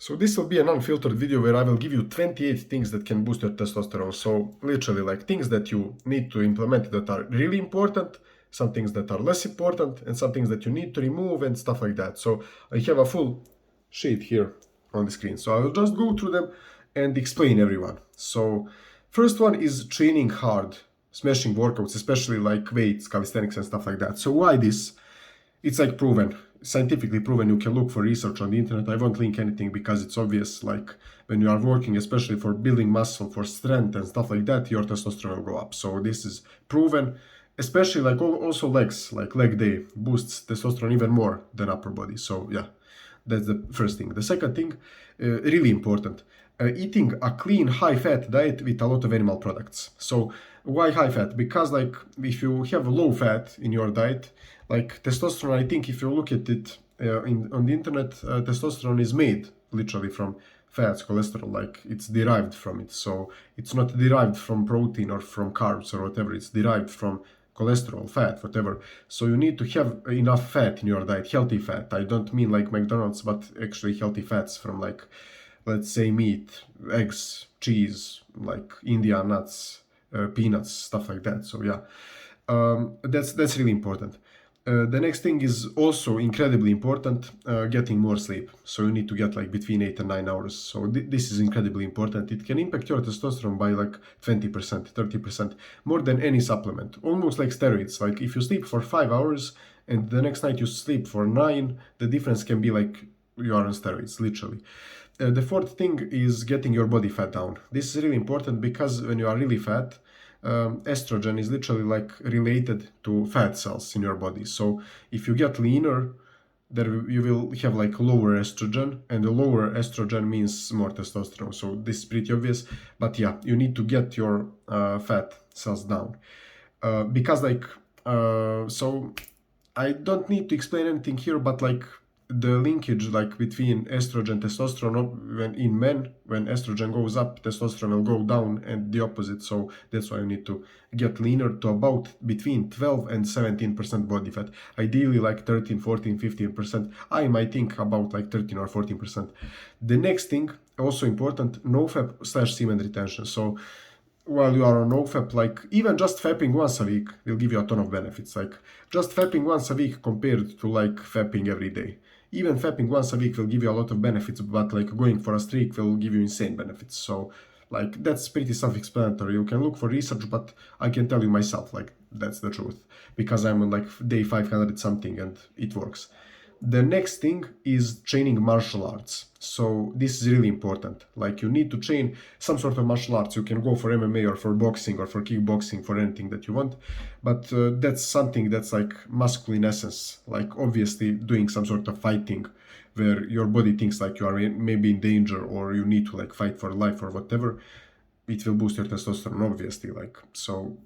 So this will be an unfiltered video where I will give you 28 things that can boost your testosterone. So literally like things that you need to implement that are really important, some things that are less important, and some things that you need to remove and stuff like that. So I have a full sheet here on the screen. So I will just go through them and explain everyone. So first one is training hard, smashing workouts, especially like weights, calisthenics and stuff like that. So why this? It's like proven, scientifically proven. You can look for research on the internet. I won't link anything because it's obvious. Like when you are working, especially for building muscle, for strength and stuff like that, your testosterone will go up. So this is proven, especially like also legs, like leg day boosts testosterone even more than upper body. So yeah, that's the first thing. The second thing, really important, eating a clean, high-fat diet with a lot of animal products. So why high-fat? Because like if you have low fat in your diet, like testosterone, I think if you look at it on the internet, testosterone is made literally from fats, cholesterol, like it's derived from it. So it's not derived from protein or from carbs or whatever. It's derived from cholesterol, fat, whatever. So you need to have enough fat in your diet, healthy fat. I don't mean like McDonald's, but actually healthy fats from like, let's say meat, eggs, cheese, like India nuts, peanuts, stuff like that. So yeah, that's really important. The next thing is also incredibly important, getting more sleep. So you need to get like between 8 and 9 hours. So this is incredibly important. It can impact your testosterone by like 20%, 30%, more than any supplement. Almost like steroids. Like if you sleep for 5 hours and the next night you sleep for 9, the difference can be like you are on steroids, literally. The fourth thing is getting your body fat down. This is really important because when you are really fat, estrogen is literally like related to fat cells in your body. So if you get leaner, there you will have like lower estrogen, and the lower estrogen means more testosterone. So this is pretty obvious, but yeah, you need to get your fat cells down because like so I don't need to explain anything here, but like the linkage like between estrogen testosterone, when in men, when estrogen goes up, testosterone will go down, and the opposite. So that's why you need to get leaner to about between 12 and 17% body fat, ideally like 13, 14, 15%. I might think about like 13 or 14%. The next thing, also important, nofap / semen retention. So while you are on nofap, like even just fapping once a week will give you a ton of benefits. Like just fapping once a week compared to like fapping every day. Even fapping once a week will give you a lot of benefits, but like going for a streak will give you insane benefits. So like that's pretty self-explanatory. You can look for research, but I can tell you myself, like that's the truth, because I'm on like day 500 something and it works. The next thing is training martial arts. So this is really important. Like you need to train some sort of martial arts. You can go for MMA or for boxing or for kickboxing, for anything that you want. But that's something that's like masculine essence. Like obviously doing some sort of fighting where your body thinks like you are maybe in danger or you need to like fight for life or whatever. It will boost your testosterone, obviously, like, so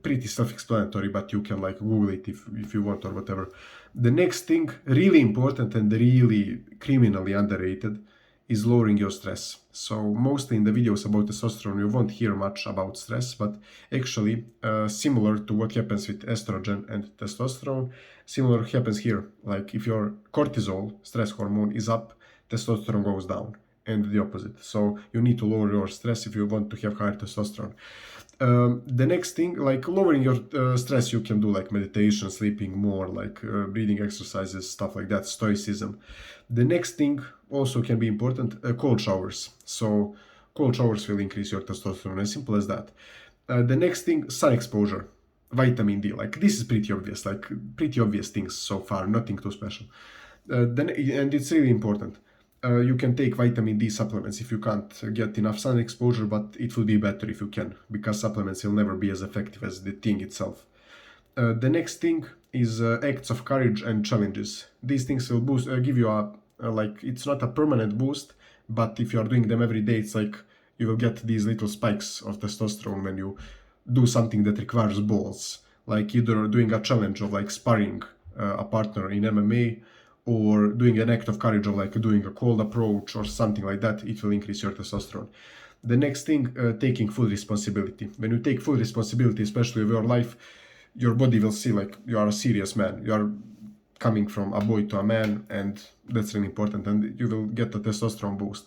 pretty self-explanatory, but you can like Google it if you want or whatever. The next thing, really important and really criminally underrated, is lowering your stress. So mostly in the videos about testosterone, you won't hear much about stress, but actually similar to what happens with estrogen and testosterone, similar happens here. Like if your cortisol, stress hormone, is up, testosterone goes down, and the opposite. So you need to lower your stress if you want to have higher testosterone. The next thing, like lowering your stress, you can do like meditation, sleeping more, like breathing exercises, stuff like that, stoicism. The next thing also can be important, cold showers. So cold showers will increase your testosterone, as simple as that. The next thing, sun exposure, vitamin D. Like this is pretty obvious, like pretty obvious things so far, nothing too special. And it's really important. You can take vitamin D supplements if you can't get enough sun exposure, but it will be better if you can, because supplements will never be as effective as the thing itself. The next thing is acts of courage and challenges. These things will boost, give you a like, it's not a permanent boost, but if you are doing them every day, it's like you will get these little spikes of testosterone when you do something that requires balls, like either doing a challenge of like sparring a partner in MMA, or doing an act of courage of like doing a cold approach or something like that. It will increase your testosterone. The next thing, taking full responsibility. When you take full responsibility, especially of your life, your body will see like you are a serious man. You are coming from a boy to a man, and That's really important, and you will get a testosterone boost.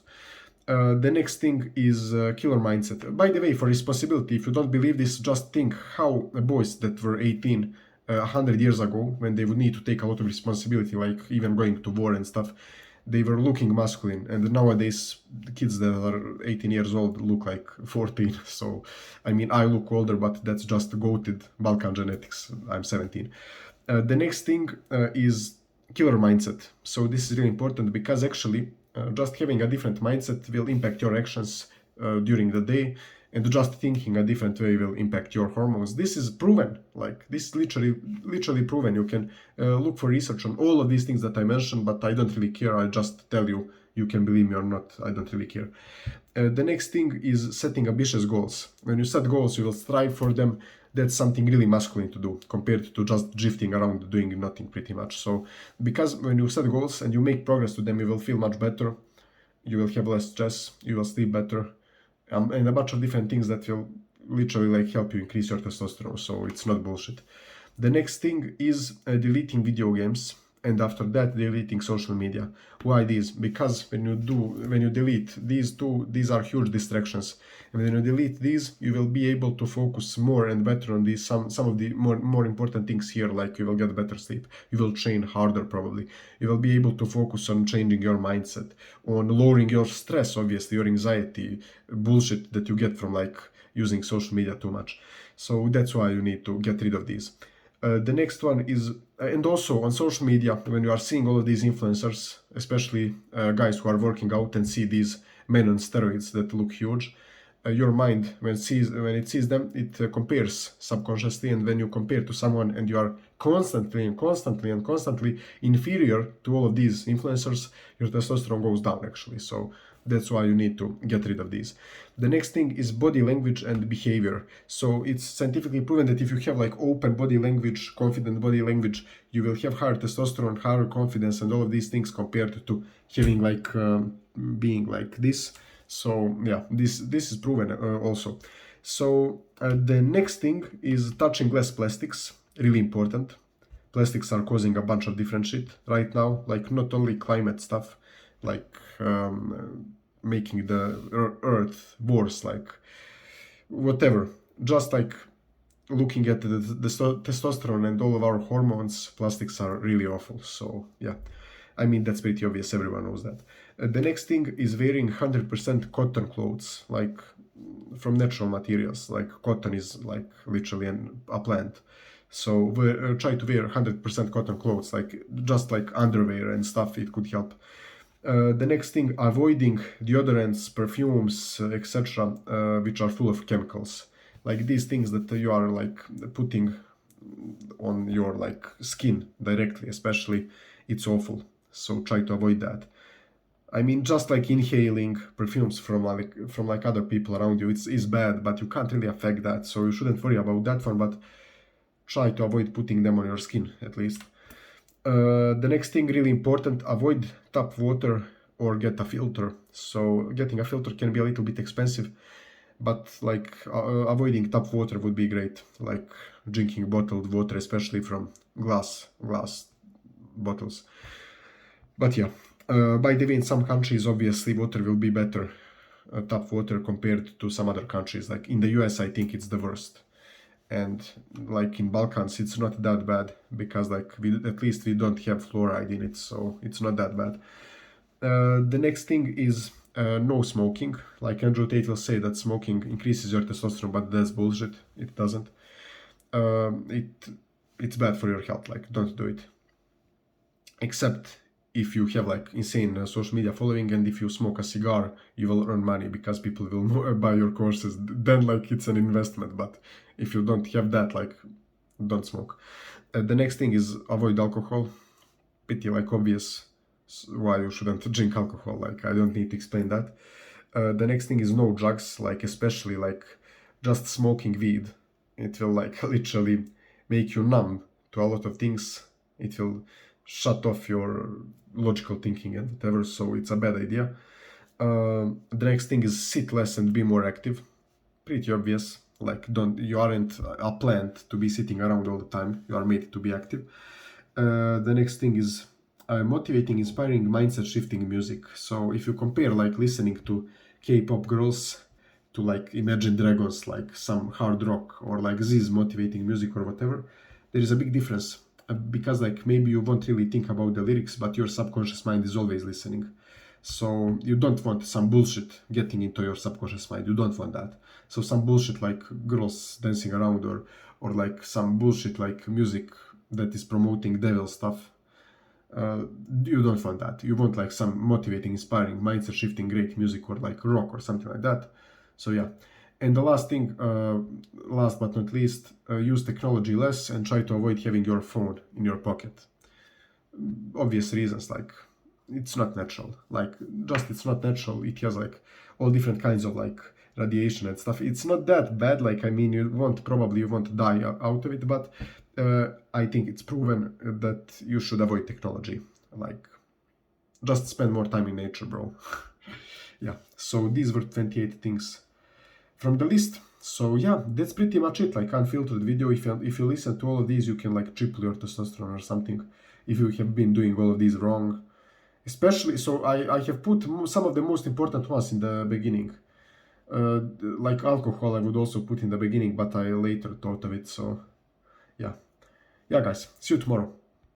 The next thing is killer mindset. By the way, for responsibility, if you don't believe this, just think how boys that were 18 100 years ago, when they would need to take a lot of responsibility, like even going to war and stuff, they were looking masculine. And nowadays, the kids that are 18 years old look like 14. So, I mean, I look older, but that's just goated Balkan genetics. I'm 17. The next thing is killer mindset. So this is really important because actually just having a different mindset will impact your actions during the day, and just thinking a different way will impact your hormones. This is proven, like this is literally proven. You can look for research on all of these things that I mentioned, but I don't really care. I just tell you, you can believe me or not, I don't really care. The next thing is setting ambitious goals. When you set goals, you will strive for them. That's something really masculine to do compared to just drifting around doing nothing pretty much. So because when you set goals and you make progress to them, you will feel much better, you will have less stress, you will sleep better, and a bunch of different things that will literally like help you increase your testosterone. So it's not bullshit. The next thing is deleting video games, and after that deleting social media. Why this? Because when you delete these two, these are huge distractions, and when you delete these, you will be able to focus more and better on these some of the more important things here, like you will get better sleep, you will train harder probably, you will be able to focus on changing your mindset, on lowering your stress, obviously your anxiety, bullshit that you get from like using social media too much. So that's why you need to get rid of these. The next one is, and also on social media, when you are seeing all of these influencers, especially guys who are working out and see these men on steroids that look huge, your mind, when it sees them, it compares subconsciously, and when you compare to someone and you are constantly inferior to all of these influencers, your testosterone goes down actually. So that's why you need to get rid of these. The next thing is body language and behavior. So it's scientifically proven that if you have like open body language, confident body language, you will have higher testosterone, higher confidence, and all of these things compared to having like being like this. So yeah, this is proven also. So the next thing is touching less plastics. Really important. Plastics are causing a bunch of different shit right now, like not only climate stuff, like making the earth worse, like whatever, just like looking at the testosterone and all of our hormones, plastics are really awful. So yeah, I mean, that's pretty obvious, everyone knows that. The next thing is wearing 100% cotton clothes, like from natural materials, like cotton is like literally a plant. So try to wear 100% cotton clothes, like just like underwear and stuff, it could help. The next thing, avoiding deodorants, perfumes, etc., which are full of chemicals. Like these things that you are like putting on your like skin directly, especially, it's awful. So try to avoid that. I mean, just like inhaling perfumes from like other people around you, it's bad, but you can't really affect that. So you shouldn't worry about that one, but try to avoid putting them on your skin at least. The next thing, really important, avoid tap water or get a filter. So getting a filter can be a little bit expensive, but like avoiding tap water would be great, like drinking bottled water, especially from glass bottles. But yeah, by the way, in some countries, obviously, water will be better, tap water, compared to some other countries. Like in the US, I think it's the worst. And like in Balkans, it's not that bad because like at least we don't have fluoride in it, so it's not that bad. The next thing is no smoking. Like Andrew Tate will say that smoking increases your testosterone, but that's bullshit. It doesn't. It's bad for your health. Like, don't do it. Except if you have like insane social media following, and if you smoke a cigar, you will earn money because people will buy your courses. Then like it's an investment. But if you don't have that, like, don't smoke. The next thing is avoid alcohol. Pretty like obvious why you shouldn't drink alcohol. Like, I don't need to explain that. The next thing is no drugs, like especially like just smoking weed. It will like literally make you numb to a lot of things. It will shut off your logical thinking and whatever, so it's a bad idea. The next thing is sit less and be more active. Pretty obvious. Like, you aren't a plant to be sitting around all the time. You are made to be active. The next thing is motivating, inspiring, mindset shifting music. So if you compare like listening to K-pop girls to like Imagine Dragons, like some hard rock or like this motivating music or whatever, there is a big difference. Because like maybe you won't really think about the lyrics, but your subconscious mind is always listening. So you don't want some bullshit getting into your subconscious mind. You don't want that. So some bullshit like girls dancing around, or like some bullshit like music that is promoting devil stuff. You don't want that. You want like some motivating, inspiring, mindset shifting, great music, or like rock or something like that. So yeah. And the last thing, last but not least, use technology less and try to avoid having your phone in your pocket. Obvious reasons, like it's not natural. Like just it's not natural. It has like all different kinds of like radiation and stuff. It's not that bad. Like I mean, you won't die out of it, but I think it's proven that you should avoid technology. Like just spend more time in nature, bro. Yeah. So these were 28 things from the list. So yeah, that's pretty much it. Like unfiltered video. If you listen to all of these, you can like triple your testosterone or something. If you have been doing all of these wrong, especially, so I have put some of the most important ones in the beginning. Like alcohol, I would also put in the beginning, but I later thought of it. So yeah, guys. See you tomorrow.